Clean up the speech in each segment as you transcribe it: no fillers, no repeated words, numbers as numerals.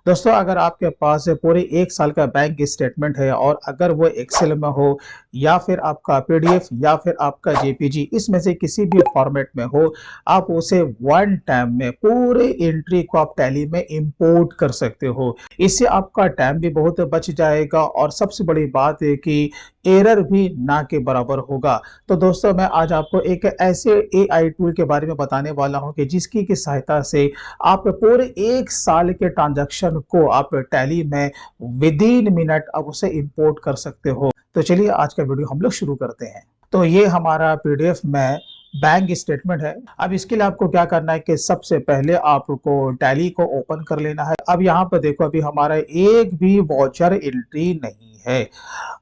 दोस्तों, अगर आपके पास पूरे 1 साल का बैंक स्टेटमेंट है और अगर वो एक्सेल में हो या फिर आपका पीडीएफ या फिर आपका जेपीजी, इसमें से किसी भी फॉर्मेट में हो, आप उसे वन टाइम में पूरे एंट्री को आप टैली में इंपोर्ट कर सकते हो। इससे आपका टाइम भी बहुत बच जाएगा और सबसे बड़ी बात है कि एरर भी ना के बराबर होगा। तो दोस्तों, मैं आज आपको एक ऐसे एआई टूल के बारे में बताने वाला हूं कि जिसकी की सहायता से आप पूरे 1 साल के ट्रांजैक्शन को आप टैली में विद इन मिनट आप उसे इंपोर्ट कर सकते हो। तो चलिए आज का वीडियो हम लोग शुरू करते हैं। तो ये हमारा पीडीएफ में बैंक स्टेटमेंट है। अब इसके लिए आपको क्या करना है कि सबसे पहले आपको टैली को ओपन कर लेना है। अब यहाँ पर देखो, अभी हमारा एक भी वॉचर एंट्री नहीं है।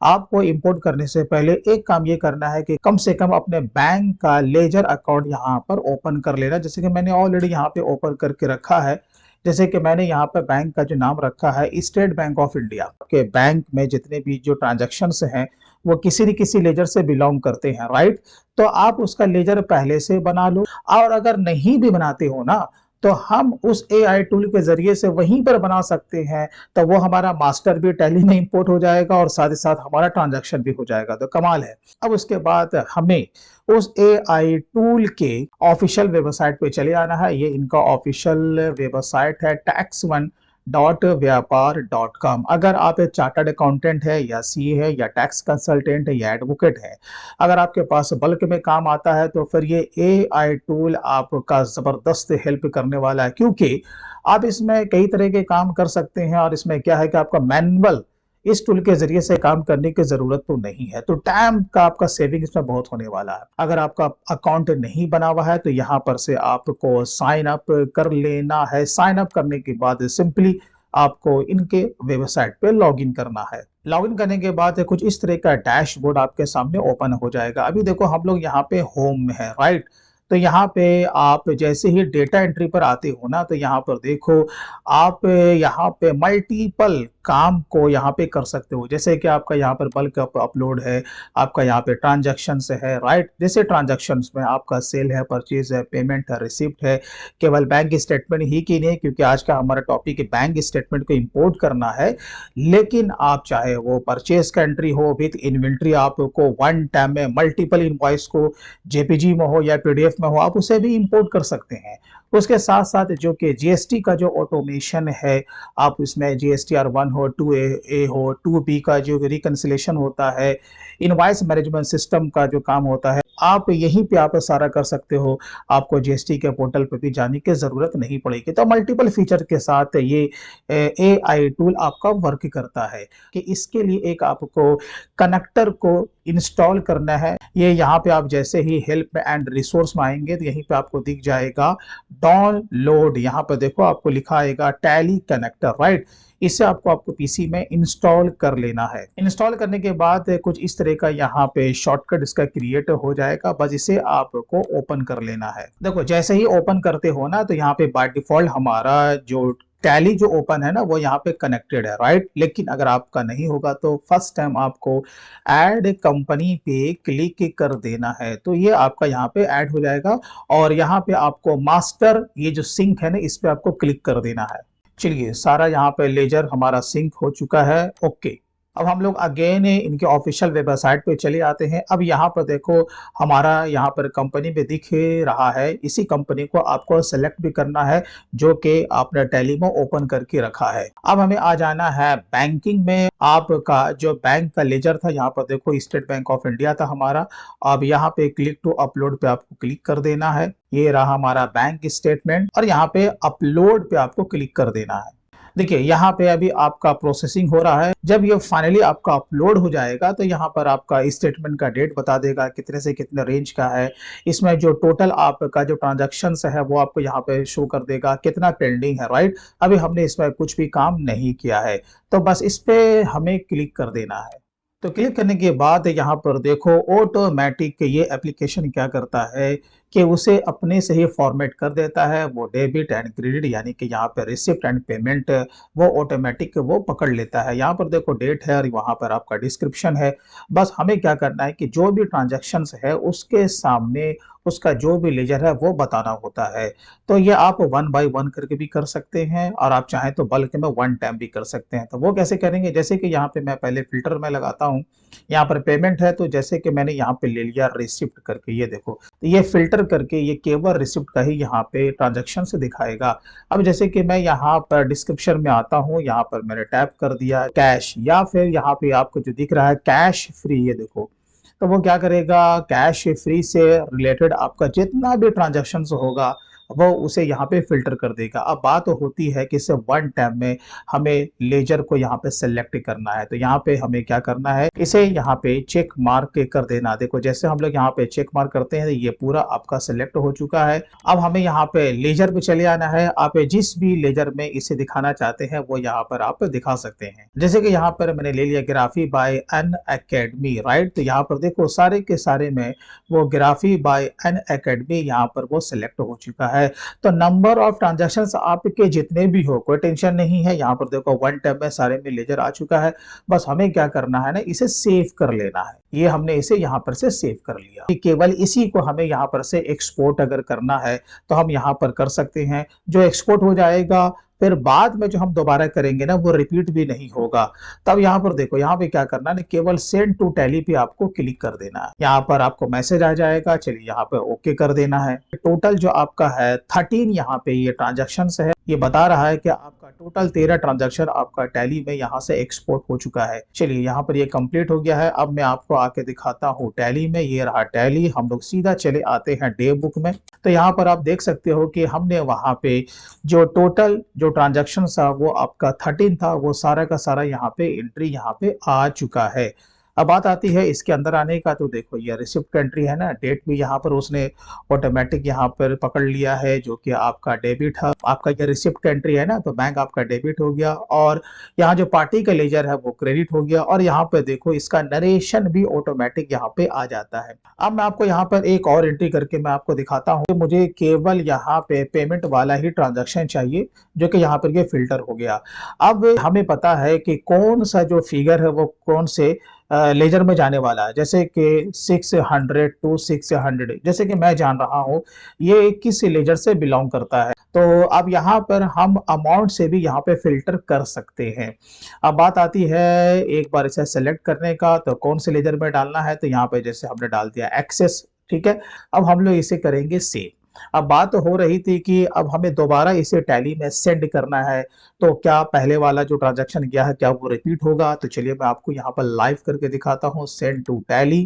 आपको इंपोर्ट करने से पहले एक काम ये करना है कि कम से कम अपने बैंक का लेजर अकाउंट यहाँ पर ओपन कर लेना, जैसे कि मैंने ऑलरेडी यहाँ पे ओपन करके रखा है। जैसे कि मैंने यहाँ पर बैंक का जो नाम रखा है स्टेट बैंक ऑफ इंडिया के। बैंक में जितने भी जो ट्रांजैक्शंस हैं वो किसी न किसी लेजर से बिलोंग करते हैं, राइट। तो आप उसका लेजर पहले से बना लो, और अगर नहीं भी बनाते हो ना, तो हम उस एआई टूल के जरिए से वहीं पर बना सकते हैं। तो वो हमारा मास्टर भी टैली में इंपोर्ट हो जाएगा और साथ ही साथ हमारा ट्रांजैक्शन भी हो जाएगा। तो कमाल है। अब उसके बाद हमें उस एआई टूल के ऑफिशियल वेबसाइट पे चले आना है। ये इनका ऑफिशियल वेबसाइट है tax1.vyapar.com। अगर आप एक चार्टर्ड अकाउंटेंट है या सीए है या टैक्स कंसल्टेंट है या एडवोकेट है, अगर आपके पास बल्क में काम आता है, तो फिर ये एआई टूल आपका जबरदस्त हेल्प करने वाला है, क्योंकि आप इसमें कई तरह के काम कर सकते हैं। और इसमें क्या है कि आपका मैनुअल इस टूल के जरिए से काम करने की जरूरत तो नहीं है। तो टाइम का आपका सेविंग इसमें बहुत होने वाला है। अगर आपका अकाउंट नहीं बना हुआ है तो यहाँ पर से आपको साइन अप कर लेना है। साइन अप करने के बाद सिंपली आपको इनके वेबसाइट पे लॉगिन करना है। लॉगिन करने के बाद कुछ इस तरह का डैशबोर्ड आपके सामने ओपन हो जाएगा। अभी देखो, हम लोग यहाँ पे होम में है, राइट। तो यहाँ पे आप जैसे ही डेटा एंट्री पर आते हो ना, तो यहाँ पर देखो, आप यहाँ पे मल्टीपल काम को यहाँ पे कर सकते हो। जैसे कि आपका यहाँ पर बल्क अपलोड है, आपका यहाँ पे ट्रांजैक्शंस है, राइट। जैसे ट्रांजैक्शंस में आपका सेल है, परचेज है, पेमेंट है, रिसिप्ट है। केवल बैंक स्टेटमेंट ही की नहीं, क्योंकि आज का हमारा टॉपिक बैंक स्टेटमेंट को इंपोर्ट करना है। लेकिन आप चाहे वो परचेज का एंट्री हो विद इन्वेंट्री, आपको वन टाइम में मल्टीपल इनवॉइस को जेपीजी में हो या पीडीएफ में हो, आप उसे भी इंपोर्ट कर सकते हैं। उसके साथ साथ जो कि जीएसटी का जो ऑटोमेशन है, आप इसमें जीएसटीआर 1 हो, 2A हो, 2B का जो रिकंसिलेशन होता है, इनवॉइस मैनेजमेंट सिस्टम का जो काम होता है, आप यहीं पे आप सारा कर सकते हो। आपको जीएसटी के पोर्टल पे भी जाने की जरूरत नहीं पड़ेगी। तो मल्टीपल फीचर के साथ ये एआई टूल आपका वर्क करता है। कि इसके लिए एक आपको कनेक्टर को इंस्टॉल करना है। ये यहाँ पे आप जैसे ही हेल्प एंड रिसोर्स में आएंगे तो यहीं पे आपको दिख जाएगा डाउनलोड। यहाँ पे देखो, आपको लिखा आएगा टैली कनेक्टर, राइट। इसे आपको पीसी में इंस्टॉल कर लेना है। इंस्टॉल करने के बाद कुछ इस तरह का यहाँ पे शॉर्टकट इसका क्रिएट हो जाएगा। बस इसे आपको ओपन कर लेना है। देखो, जैसे ही ओपन करते हो ना, तो यहाँ पे बाय डिफॉल्ट हमारा जो टैली जो ओपन है ना, वो यहाँ पे कनेक्टेड है, राइट। लेकिन अगर आपका नहीं होगा तो फर्स्ट टाइम आपको ऐड कंपनी पे क्लिक कर देना है। तो ये आपका यहाँ पे ऐड हो जाएगा और यहाँ पे आपको मास्टर ये जो सिंक है ना, इस पे आपको क्लिक कर देना है। चलिए, सारा यहाँ पे लेजर हमारा सिंक हो चुका है, ओके। अब हम लोग अगेन इनके ऑफिशियल वेबसाइट पे चले आते हैं। अब यहाँ पर देखो, हमारा यहाँ पर कंपनी पे दिख रहा है। इसी कंपनी को आपको सेलेक्ट भी करना है जो कि आपने टैली में ओपन करके रखा है। अब हमें आ जाना है बैंकिंग में। आपका जो बैंक का लेजर था, यहाँ पर देखो स्टेट बैंक ऑफ इंडिया था हमारा। अब यहाँ पे क्लिक टू अपलोड पे आपको क्लिक कर देना है। ये रहा हमारा बैंक स्टेटमेंट और यहाँ पे अपलोड पे आपको क्लिक कर देना है। देखिए, यहाँ पे अभी आपका प्रोसेसिंग हो रहा है। जब ये फाइनली आपका अपलोड हो जाएगा तो यहाँ पर आपका स्टेटमेंट का डेट बता देगा, कितने से कितने रेंज का है। इसमें जो टोटल आपका जो ट्रांजैक्शंस है वो आपको यहाँ पे शो कर देगा, कितना पेंडिंग है, राइट। अभी हमने इसमें कुछ भी काम नहीं किया है, तो बस इस पे हमें क्लिक कर देना है। तो क्लिक करने के बाद यहाँ पर देखो, ऑटोमेटिक ये एप्लीकेशन क्या करता है कि उसे अपने से ही फॉर्मेट कर देता है, वो डेबिट एंड क्रेडिट यानी कि यहाँ पे रिसिप्ट एंड पेमेंट वो ऑटोमेटिक वो पकड़ लेता है। यहाँ पर देखो डेट है और वहाँ पर आपका डिस्क्रिप्शन है। बस हमें क्या करना है कि जो भी ट्रांज़ैक्शंस है उसके सामने उसका जो भी लेजर है वो बताना होता है। तो ये आप वन बाय वन करके भी कर सकते हैं और आप चाहें तो बल्क में वन टाइम भी कर सकते हैं। तो वो कैसे करेंगे? जैसे कि यहाँ पे मैं पहले फ़िल्टर में लगाता हूँ, यहाँ पर पेमेंट है तो जैसे कि मैंने यहाँ पे ले लिया रिसिप्ट करके ये देखो। तो ये फ़िल्टर करके ये केवल रिसिप्ट का ही यहाँ पे ट्रांज़ैक्शंस दिखाएगा। अब जैसे कि मैं यहाँ पर डिस्क्रिप्शन में आता हूँ, यहाँ पर मैंने टैप कर दिया कैश या फिर यहाँ पे आपको जो दिख रहा है कैश फ्री ये देखो। तो वो क्या करेगा कैश फ्री से रिलेटेड आपका जितना भी ट्रांज़ैक्शंस होगा वो उसे यहाँ पे फ़िल्टर कर देगा। अब बात होती है कि इसे वन टैब में हमें लेजर को यहाँ पे सेलेक्ट करना है। तो यहाँ पे हमें क्या करना है इसे यहाँ पे चेक मार्क कर देना। देखो जैसे हम लोग यहाँ पे चेक मार्क करते हैं ये पूरा आपका सेलेक्ट हो चुका है। अब हमें यहाँ पे लेजर पे चले आना है। आप जिस भी लेजर में इसे दिखाना चाहते हैं वो यहाँ पर आप दिखा सकते हैं। जैसे कि यहाँ पर मैंने ले लिया ग्राफी बाय अन अकेडमी राइट। तो यहाँ पर देखो सारे के सारे में वो ग्राफी बाय अन अकेडमी यहाँ पर वो सिलेक्ट हो चुका है। तो नंबर ऑफ ट्रांजैक्शंस आपके जितने भी हो कोई टेंशन नहीं है। यहाँ पर देखो वन टैब में सारे में लेजर आ चुका है। बस हमें क्या करना है ना इसे सेव कर लेना है। ये हमने इसे यहाँ पर से सेव कर लिया। केवल इसी को हमें यहाँ पर से एक्सपोर्ट अगर करना है तो हम यहाँ पर कर सकते हैं। जो एक्सपोर्ट हो जाएगा फिर बाद में जो हम दोबारा करेंगे ना वो रिपीट भी नहीं होगा। तब यहाँ पर देखो यहाँ पे क्या करना है केवल सेंड टू टैली पे आपको क्लिक कर देना है। यहाँ पर आपको मैसेज आ जाएगा। चलिए यहाँ पे ओके कर देना है। टोटल जो आपका है 13 यहाँ पे ये ट्रांजैक्शंस है। ये बता रहा है कि आपका टोटल 13 ट्रांजैक्शन आपका टैली में यहाँ से एक्सपोर्ट हो चुका है। चलिए यहाँ पर ये कंप्लीट हो गया है। अब मैं आपको आके दिखाता हूँ टैली में। ये रहा टैली। हम लोग सीधा चले आते हैं डे बुक में। तो यहाँ पर आप देख सकते हो कि हमने वहां पे जो टोटल जो ट्रांजैक्शन था वो आपका 13 था वो सारा का सारा यहाँ पे एंट्री यहाँ पे आ चुका है। अब बात आती है इसके अंदर आने का। तो देखो ये रिसिप्ट का एंट्री है ना डेट भी यहाँ पर उसने ऑटोमेटिक यहाँ पर पकड़ लिया है जो कि आपका डेबिट है। आपका ये रिसिप्ट का एंट्री है ना तो बैंक आपका डेबिट हो गया और यहाँ जो पार्टी का लेजर है वो क्रेडिट हो गया। और यहाँ पे देखो इसका नरेशन भी ऑटोमेटिक यहाँ पे आ जाता है। अब मैं आपको यहाँ पर एक और एंट्री करके मैं आपको दिखाता हूँ। मुझे केवल यहाँ पे पेमेंट वाला ही ट्रांजैक्शन चाहिए जो कि यहाँ पर ये फिल्टर हो गया। अब हमें पता है कि कौन सा जो फिगर है वो कौन से लेजर में जाने वाला है। जैसे कि 600 टू 600 जैसे कि मैं जान रहा हूँ ये किस लेजर से बिलोंग करता है। तो अब यहाँ पर हम अमाउंट से भी यहाँ पे फिल्टर कर सकते हैं। अब बात आती है एक बार इसे सेलेक्ट करने का। तो कौन से लेजर में डालना है तो यहाँ पे जैसे हमने डाल दिया एक्सेस ठीक है। अब हम लोग इसे करेंगे सेव। अब बात हो रही थी कि अब हमें दोबारा इसे टैली में सेंड करना है। तो क्या पहले वाला जो ट्रांजैक्शन गया है क्या वो रिपीट होगा? तो चलिए मैं आपको यहाँ पर लाइव करके दिखाता हूँ। सेंड टू टैली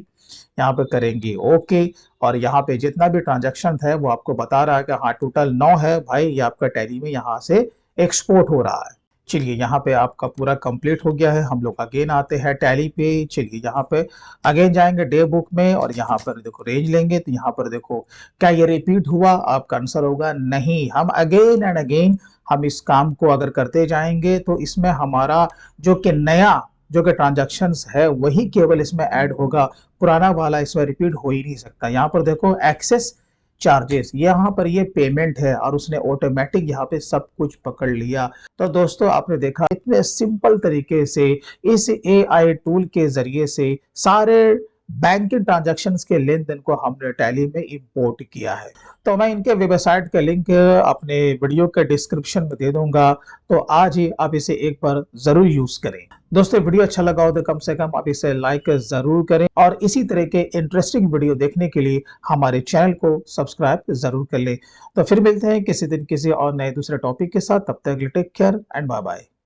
यहाँ पे करेंगे ओके। और यहाँ पे जितना भी ट्रांजैक्शन है वो आपको बता रहा है कि हाँ टोटल 9 है भाई। ये आपका टैली में यहाँ से एक्सपोर्ट हो रहा है। चलिए यहाँ पे आपका पूरा कंप्लीट हो गया है। हम लोग अगेन आते हैं टैली पे। चलिए यहाँ पे अगेन जाएंगे डे बुक में और यहाँ पर देखो रेंज लेंगे। तो यहाँ पर देखो क्या ये रिपीट हुआ? आपका आंसर होगा नहीं। हम अगेन एंड अगेन हम इस काम को अगर करते जाएंगे तो इसमें हमारा जो कि नया जो कि ट्रांजैक्शंस है वही केवल इसमें ऐड होगा। पुराना वाला इसमें रिपीट हो ही नहीं सकता। यहाँ पर देखो एक्सेस चार्जेस यहाँ पर ये पेमेंट है और उसने ऑटोमेटिक यहाँ पे सब कुछ पकड़ लिया। तो दोस्तों आपने देखा इतने सिंपल तरीके से इस एआई टूल के जरिए से सारे बैंकिंग ट्रांजैक्शंस के लेन देन को हमने टैली में इंपोर्ट किया है। तो मैं इनके वेबसाइट का लिंक अपने वीडियो के डिस्क्रिप्शन में दे दूंगा। तो आज ही आप इसे एक बार जरूर यूज करें। दोस्तों वीडियो अच्छा लगा हो तो कम से कम आप इसे लाइक जरूर करें और इसी तरह के इंटरेस्टिंग वीडियो देखने के लिए हमारे चैनल को सब्सक्राइब जरूर कर लें। तो फिर मिलते हैं किसी दिन किसी और नए दूसरे टॉपिक के साथ। तब तक take care and bye bye.